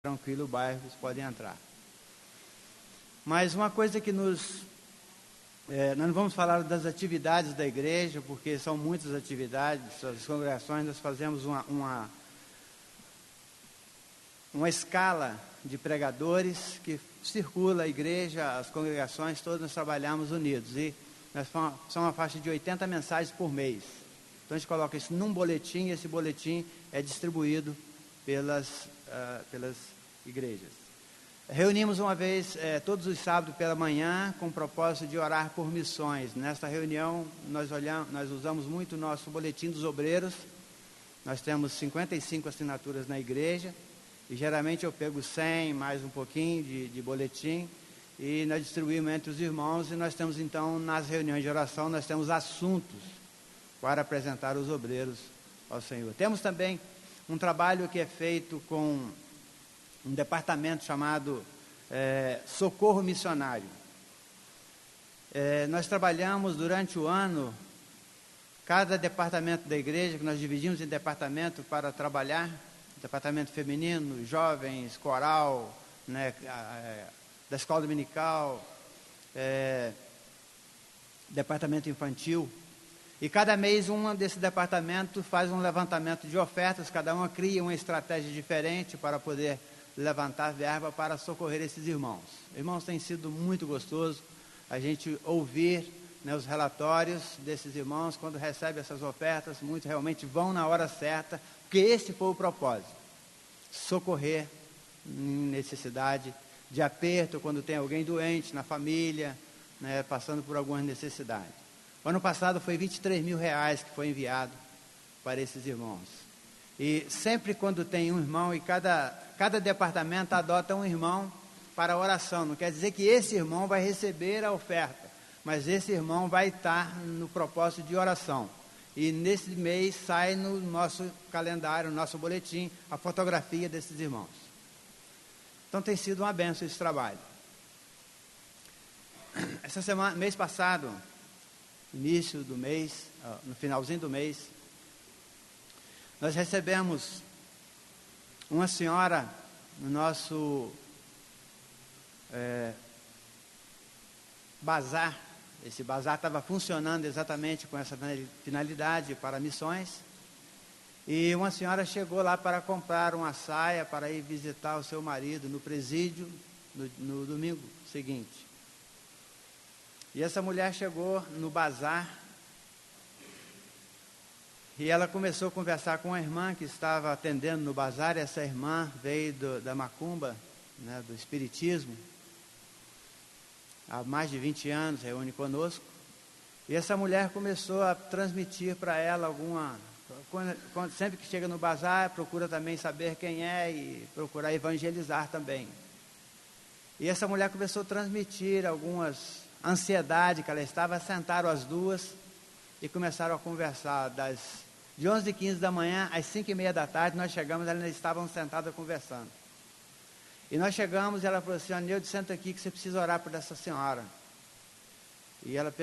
tranquilo, o bairro, vocês podem entrar. Mas uma coisa que nós não vamos falar das atividades da igreja, porque são muitas atividades, as congregações, nós fazemos uma escala de pregadores que circula a igreja, as congregações, todos nós trabalhamos unidos, e são uma faixa de 80 mensagens por mês. Então a gente coloca isso num boletim, e esse boletim é distribuído pelas igrejas. Reunimos uma vez, todos os sábados pela manhã, com o propósito de orar por missões. Nesta reunião, nós usamos muito o nosso boletim dos obreiros. Nós temos 55 assinaturas na igreja, e geralmente eu pego 100, mais um pouquinho de boletim, e nós distribuímos entre os irmãos, e nós temos então, nas reuniões de oração, nós temos assuntos para apresentar os obreiros ao Senhor. Temos também um trabalho que é feito com um departamento chamado Socorro Missionário. Nós trabalhamos durante o ano, cada departamento da igreja, que nós dividimos em departamento para trabalhar, departamento feminino, jovens, coral, né, da escola dominical, departamento infantil. E cada mês um desse departamento faz um levantamento de ofertas, cada uma cria uma estratégia diferente para poder levantar verba para socorrer esses irmãos. Irmãos, tem sido muito gostoso a gente ouvir, né, os relatórios desses irmãos quando recebem essas ofertas. Muitos realmente vão na hora certa, porque esse foi o propósito: socorrer em necessidade, de aperto, quando tem alguém doente na família, né, passando por algumas necessidades. O ano passado foi R$23 mil que foi enviado para esses irmãos. E sempre quando tem um irmão, e cada departamento adota um irmão para a oração. Não quer dizer que esse irmão vai receber a oferta, mas esse irmão vai estar no propósito de oração. E nesse mês sai no nosso calendário, no nosso boletim, a fotografia desses irmãos. Então tem sido uma bênção esse trabalho. Essa semana, mês passado, início do mês, no finalzinho do mês, nós recebemos uma senhora no nosso bazar. Esse bazar estava funcionando exatamente com essa finalidade para missões, e uma senhora chegou lá para comprar uma saia para ir visitar o seu marido no presídio no domingo seguinte. E essa mulher chegou no bazar e ela começou a conversar com uma irmã que estava atendendo no bazar. Essa irmã veio da macumba, né, do espiritismo, há mais de 20 anos, reúne conosco. E essa mulher começou a transmitir para ela sempre que chega no bazar, procura também saber quem é e procurar evangelizar também. E essa mulher começou a transmitir algumas ansiedade que ela estava. Sentaram as duas e começaram a conversar de 11h15 da manhã às 5h30 da tarde. Nós chegamos, elas ainda estavam sentadas conversando. E nós chegamos e ela falou assim: Neude, senta aqui que você precisa orar por essa senhora. E ela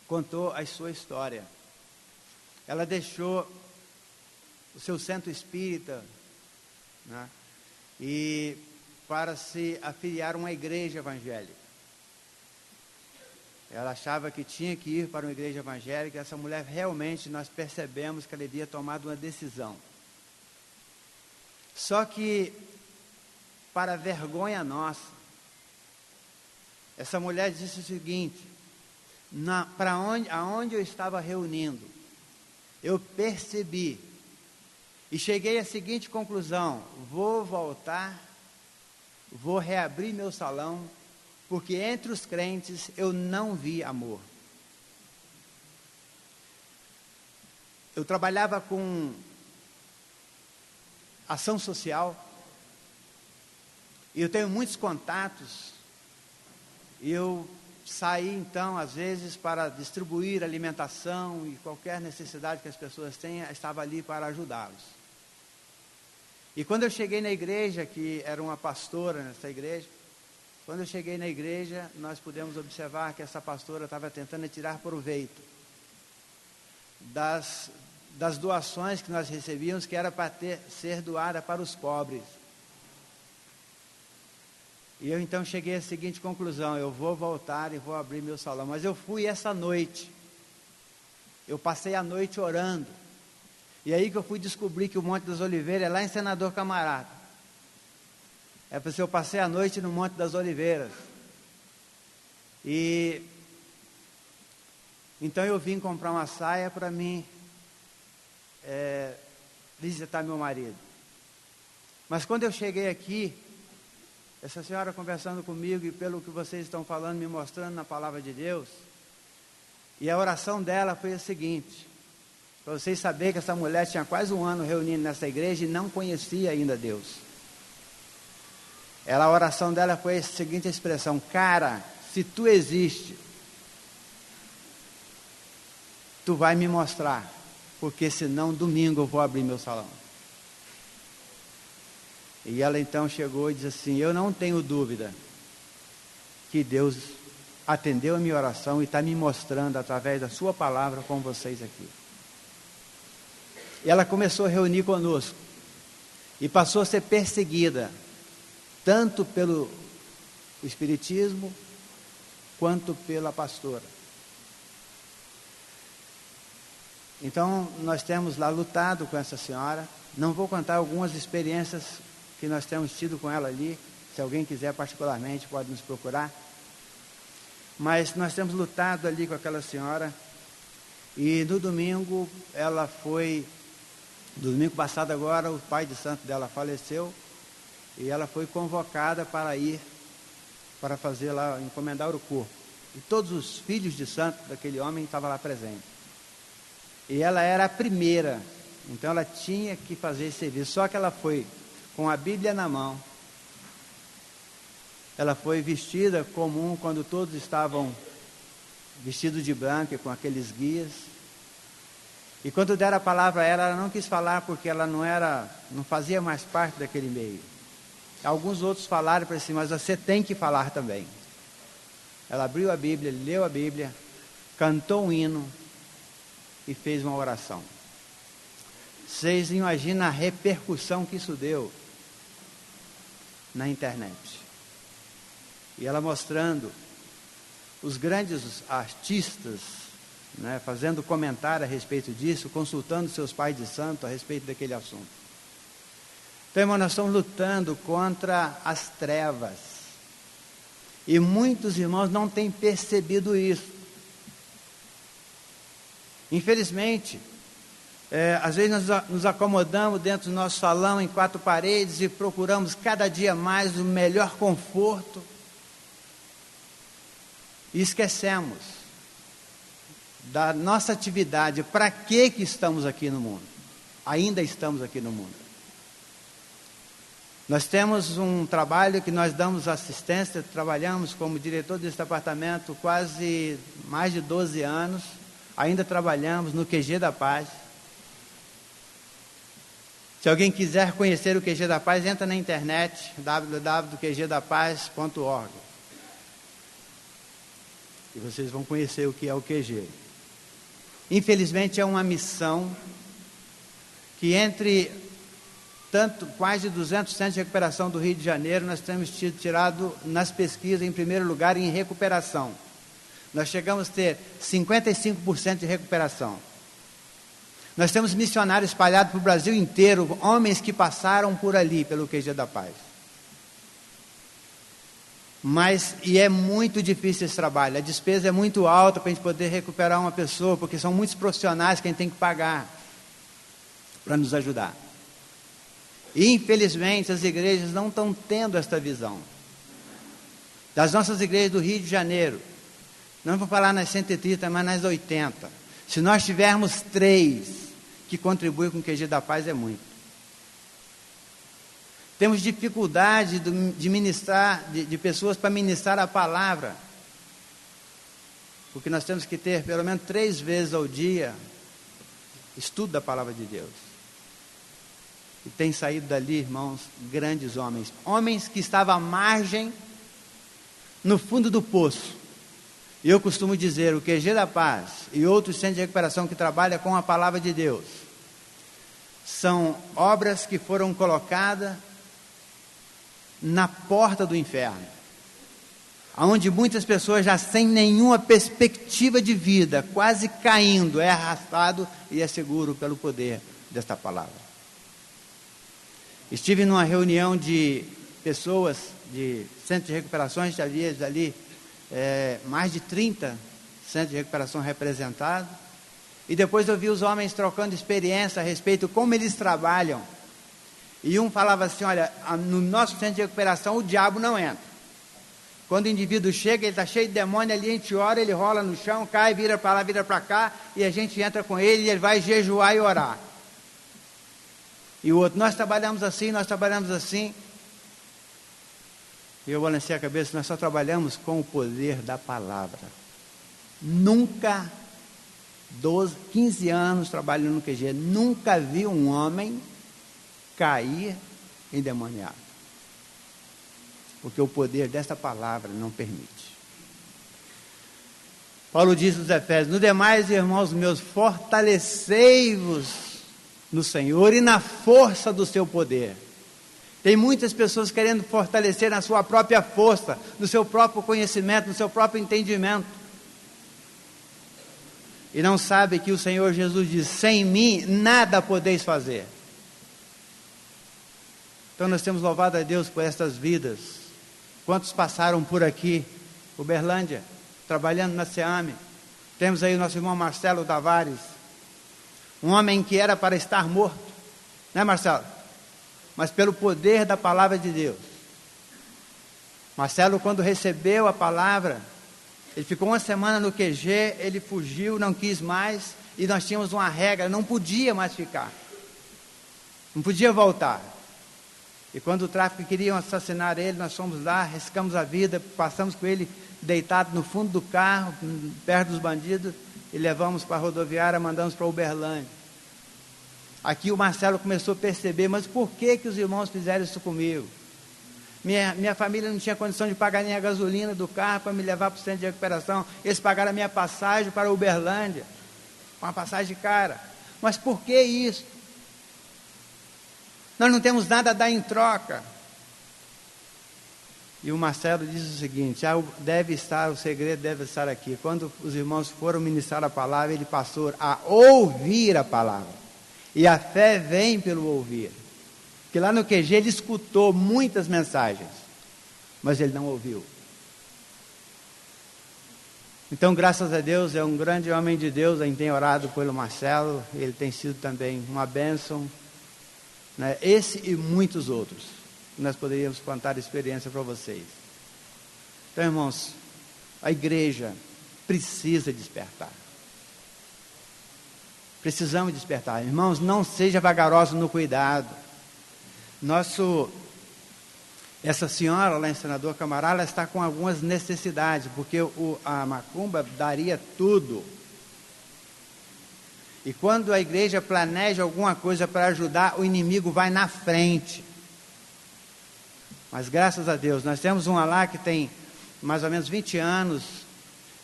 contou a sua história. Ela deixou o seu centro espírita, né, e para se afiliar a uma igreja evangélica. Ela achava que tinha que ir para uma igreja evangélica. Essa mulher, realmente, nós percebemos que ela havia tomado uma decisão. Só que, para vergonha nossa, essa mulher disse o seguinte: aonde eu estava reunindo, eu percebi e cheguei à seguinte conclusão: vou voltar, vou reabrir meu salão, porque entre os crentes eu não vi amor. Eu trabalhava com ação social, e eu tenho muitos contatos, e eu saí então, às vezes, para distribuir alimentação e qualquer necessidade que as pessoas tenham, estava ali para ajudá-los. E quando eu cheguei na igreja, que era uma pastora nessa igreja, quando eu cheguei na igreja, nós pudemos observar que essa pastora estava tentando tirar proveito das doações que nós recebíamos, que era para ser doada para os pobres. E eu então cheguei à seguinte conclusão: eu vou voltar e vou abrir meu salão. Mas eu fui essa noite, eu passei a noite orando, e aí que eu fui descobrir que o Monte das Oliveiras é lá em Senador Camarada. É porque eu passei a noite no Monte das Oliveiras. E então eu vim comprar uma saia para mim visitar meu marido. Mas quando eu cheguei aqui, essa senhora conversando comigo, e pelo que vocês estão falando, me mostrando na palavra de Deus, e a oração dela foi a seguinte, para vocês saberem que essa mulher tinha quase um ano reunindo nessa igreja e não conhecia ainda Deus. A oração dela foi a seguinte expressão: cara, se tu existe, tu vai me mostrar, porque senão domingo eu vou abrir meu salão. E ela então chegou e disse assim: eu não tenho dúvida que Deus atendeu a minha oração e está me mostrando através da sua palavra com vocês aqui. E ela começou a reunir conosco e passou a ser perseguida, tanto pelo espiritismo quanto pela pastora. Então nós temos lá lutado com essa senhora. Não vou contar algumas experiências que nós temos tido com ela ali. Se alguém quiser particularmente pode nos procurar. Mas nós temos lutado ali com aquela senhora. E no domingo ela foi, no domingo passado agora, o pai de santo dela faleceu. E ela foi convocada para ir, para fazer lá, encomendar o corpo. E todos os filhos de santo daquele homem estavam lá presentes. E ela era a primeira, então ela tinha que fazer esse serviço. Só que ela foi com a Bíblia na mão. Ela foi vestida comum, quando todos estavam vestidos de branco, com aqueles guias. E quando deram a palavra a ela, ela não quis falar, porque ela não fazia mais parte daquele meio. Alguns outros falaram para si, mas você tem que falar também. Ela abriu a Bíblia, leu a Bíblia, cantou um hino e fez uma oração. Vocês imaginam a repercussão que isso deu na internet. E ela mostrando os grandes artistas, né, fazendo comentário a respeito disso, consultando seus pais de santo a respeito daquele assunto. Então, irmão, nós estamos lutando contra as trevas. E muitos irmãos não têm percebido isso. Infelizmente, às vezes nós nos acomodamos dentro do nosso salão em 4 paredes e procuramos cada dia mais o melhor conforto. E esquecemos da nossa atividade. Para que estamos aqui no mundo? Ainda estamos aqui no mundo. Nós temos um trabalho que nós damos assistência, trabalhamos como diretor desse departamento quase mais de 12 anos. Ainda trabalhamos no QG da Paz. Se alguém quiser conhecer o QG da Paz, entra na internet, www.qgdapaz.org. E vocês vão conhecer o que é o QG. Infelizmente é uma missão que entre quase 200 centros de recuperação do Rio de Janeiro, nós temos tirado nas pesquisas em primeiro lugar em recuperação. Nós chegamos a ter 55% de recuperação. Nós temos missionários espalhados para o Brasil inteiro, homens que passaram por ali, pelo QG da Paz. E é muito difícil esse trabalho, a despesa é muito alta para a gente poder recuperar uma pessoa, porque são muitos profissionais que a gente tem que pagar para nos ajudar. E infelizmente as igrejas não estão tendo esta visão. Das nossas igrejas do Rio de Janeiro, não vou falar nas 130, mas nas 80. Se nós tivermos 3 que contribuem com o QG da Paz, é muito. Temos dificuldade de ministrar, de pessoas para ministrar a palavra. Porque nós temos que ter pelo menos 3 vezes ao dia estudo da palavra de Deus. E tem saído dali, irmãos, grandes homens. Homens que estavam à margem, no fundo do poço. E eu costumo dizer, o QG da Paz e outros centros de recuperação que trabalham com a palavra de Deus, são obras que foram colocadas na porta do inferno, onde muitas pessoas já sem nenhuma perspectiva de vida, quase caindo, é arrastado e é seguro pelo poder desta palavra. Estive numa reunião de pessoas de centro de recuperações, havia ali mais de 30 centros de recuperação representados, e depois eu vi os homens trocando experiência a respeito de como eles trabalham, e um falava assim: olha, no nosso centro de recuperação o diabo não entra. Quando o indivíduo chega, ele está cheio de demônio ali, a gente ora, ele rola no chão, cai, vira para lá, vira para cá, e a gente entra com ele, e ele vai jejuar e orar. E o outro: nós trabalhamos assim. E eu balancei a cabeça: nós só trabalhamos com o poder da palavra. Nunca, 15 anos trabalhando no QG, nunca vi um homem cair endemoniado. Porque o poder dessa palavra não permite. Paulo diz nos Efésios: no demais, irmãos meus, fortalecei-vos no Senhor e na força do seu poder. Tem muitas pessoas querendo fortalecer na sua própria força, no seu próprio conhecimento, no seu próprio entendimento. E não sabe que o Senhor Jesus diz: sem mim nada podeis fazer. Então nós temos louvado a Deus por estas vidas. Quantos passaram por aqui, Uberlândia, trabalhando na SEAME? Temos aí o nosso irmão Marcelo Tavares, um homem que era para estar morto, né, Marcelo? Mas pelo poder da palavra de Deus. Marcelo, quando recebeu a palavra, ele ficou uma semana no QG, ele fugiu, não quis mais, e nós tínhamos uma regra: não podia mais ficar, não podia voltar. E quando o tráfico queriam assassinar ele, nós fomos lá, arriscamos a vida, passamos com ele deitado no fundo do carro, perto dos bandidos, e levamos para a rodoviária, mandamos para Uberlândia. Aqui o Marcelo começou a perceber: mas por que os irmãos fizeram isso comigo? Minha família não tinha condição de pagar nem a gasolina do carro para me levar para o centro de recuperação. Eles pagaram a minha passagem para Uberlândia, uma passagem cara. Mas por que isso? Nós não temos nada a dar em troca. E o Marcelo diz o seguinte: o segredo deve estar aqui. Quando os irmãos foram ministrar a palavra, ele passou a ouvir a palavra. E a fé vem pelo ouvir. Porque lá no QG ele escutou muitas mensagens, mas ele não ouviu. Então, graças a Deus, é um grande homem de Deus. A gente tem orado pelo Marcelo, ele tem sido também uma bênção, né? Esse e muitos outros, nós poderíamos contar experiência para vocês. Então, irmãos, a igreja precisa despertar. Precisamos despertar. Irmãos, não seja vagaroso no cuidado. Essa senhora lá em Senador Camará, ela está com algumas necessidades, porque a macumba daria tudo. E quando a igreja planeja alguma coisa para ajudar, o inimigo vai na frente. Mas graças a Deus, nós temos uma lá que tem mais ou menos 20 anos,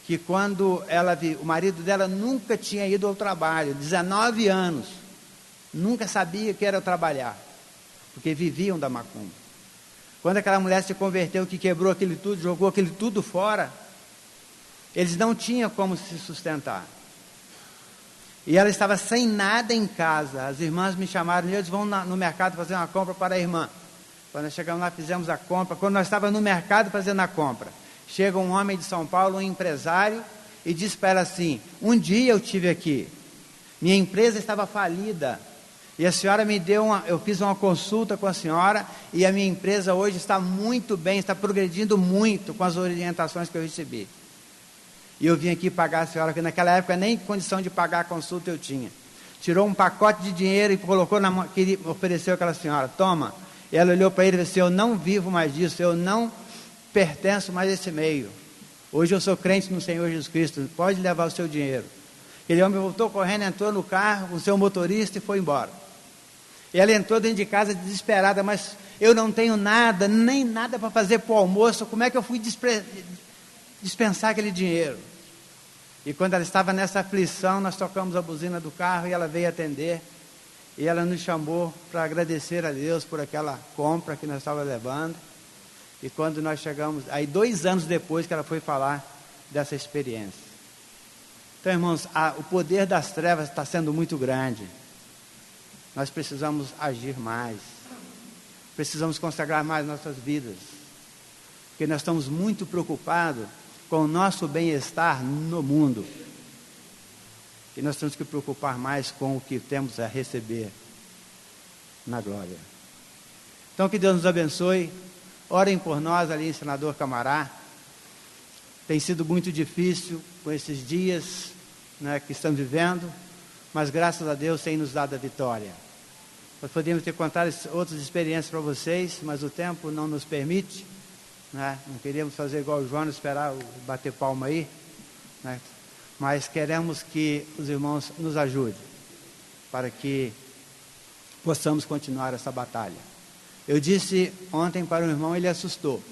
que quando o marido dela nunca tinha ido ao trabalho, 19 anos, nunca sabia que era trabalhar, porque viviam da macumba. Quando aquela mulher se converteu, que quebrou aquilo tudo, jogou aquilo tudo fora, eles não tinham como se sustentar. E ela estava sem nada em casa. As irmãs me chamaram, e eles vão no mercado fazer uma compra para a irmã. Quando nós chegamos lá, fizemos a compra. Quando nós estávamos no mercado fazendo a compra, chega um homem de São Paulo, um empresário, e diz para ela assim: um dia eu estive aqui, minha empresa estava falida, e a senhora me deu eu fiz uma consulta com a senhora, e a minha empresa hoje está muito bem, está progredindo muito com as orientações que eu recebi. E eu vim aqui pagar a senhora, que naquela época nem condição de pagar a consulta eu tinha. Tirou um pacote de dinheiro e colocou na mão, ofereceu àquela senhora: toma. E ela olhou para ele e disse: eu não vivo mais disso, eu não pertenço mais a esse meio. Hoje eu sou crente no Senhor Jesus Cristo, pode levar o seu dinheiro. Aquele homem voltou correndo, entrou no carro com o seu motorista e foi embora. E ela entrou dentro de casa desesperada: mas eu não tenho nada, nem nada para fazer para o almoço, como é que eu fui dispensar aquele dinheiro? E quando ela estava nessa aflição, nós tocamos a buzina do carro e ela veio atender. E ela nos chamou para agradecer a Deus por aquela compra que nós estávamos levando. E quando nós chegamos, aí 2 anos depois que ela foi falar dessa experiência. Então, irmãos, o poder das trevas está sendo muito grande. Nós precisamos agir mais. Precisamos consagrar mais nossas vidas. Porque nós estamos muito preocupados com o nosso bem-estar no mundo. E nós temos que preocupar mais com o que temos a receber na glória. Então, que Deus nos abençoe. Orem por nós ali em Senador Camará. Tem sido muito difícil com esses dias, né, que estamos vivendo, mas graças a Deus tem nos dado a vitória. Nós podíamos ter contado outras experiências para vocês, mas o tempo não nos permite, né? Não queríamos fazer igual o João, esperar bater palma aí, né? Mas queremos que os irmãos nos ajudem, para que possamos continuar essa batalha. Eu disse ontem para o irmão, ele assustou.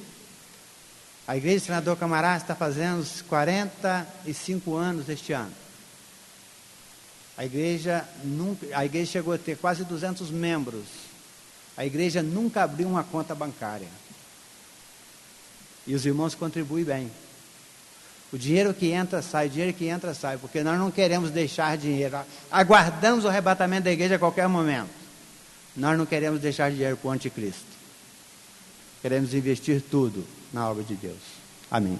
A igreja de Senador Camará está fazendo 45 anos este ano. A igreja chegou a ter quase 200 membros. A igreja nunca abriu uma conta bancária. E os irmãos contribuem bem. O dinheiro que entra, sai, porque nós não queremos deixar dinheiro. Aguardamos o arrebatamento da igreja a qualquer momento. Nós não queremos deixar dinheiro para o anticristo. Queremos investir tudo na obra de Deus. Amém.